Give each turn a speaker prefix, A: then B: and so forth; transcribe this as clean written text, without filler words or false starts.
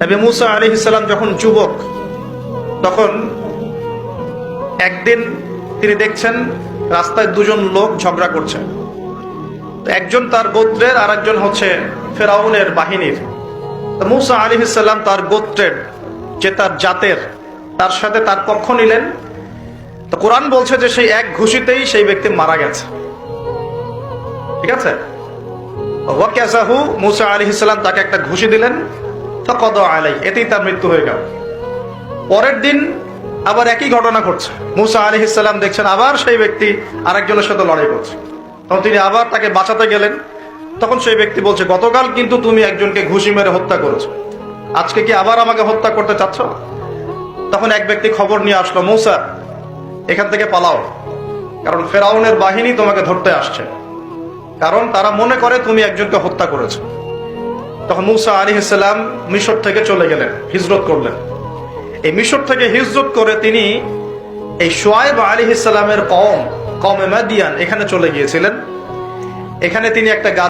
A: নবী মুসা আলাইহিস সালাম যখন যুবক, তখন একদিন তিনি দেখছেন রাস্তায় দুজন লোক ঝগড়া করছে। একজন তার গোত্রের, আর একজন হচ্ছে ফেরাউনের বাহিনীর। তো মুসা আলাইহিস সালাম তার গোত্রের, যে তার জাতের, তার সাথে তার পক্ষ নিলেন। তো কোরআন বলছে যে সেই এক ঘুষিতেই সেই ব্যক্তি মারা গেছে। ঠিক আছে, ওয়াকাযাহু, মুসা আলাইহিস সালাম তাকে একটা ঘুষি দিলেন, ফাকাদা আলাইহি, এতেই তার মৃত্যু হয়ে গেল। পরের দিন আবার একই ঘটনা ঘটছে। মুসা আলাইহিস সালাম দেখছেন আবার সেই ব্যক্তি আরেকজনের সাথে লড়াই করছে। তখন তিনি আবার তাকে বাঁচাতে গেলেন। তখন সেই ব্যক্তি বলছে, গতকাল কিন্তু তুমি একজনকে ঘুষি মেরে হত্যা করেছো, আজকে কি আবার আমাকে হত্যা করতে চাচ্ছ? তখন এক ব্যক্তি খবর নিয়ে আসলো, মুসা এখান থেকে পালাও, কারণ ফেরাউনের বাহিনী তোমাকে ধরতে আসছে, কারণ তারা মনে করে তুমি একজনকে হত্যা করেছো। তখন মুসা আলাইহিস সালাম মিশর থেকে চলে গেলেন, হিজরত করলেন। এই মিশর থেকে হিজরত করে তিনি এই শুআয়ব আলাইহিস সালামের কওমে মাদিয়ান, এখানে চলে গিয়েছিলেন। এখানে তিনি একটা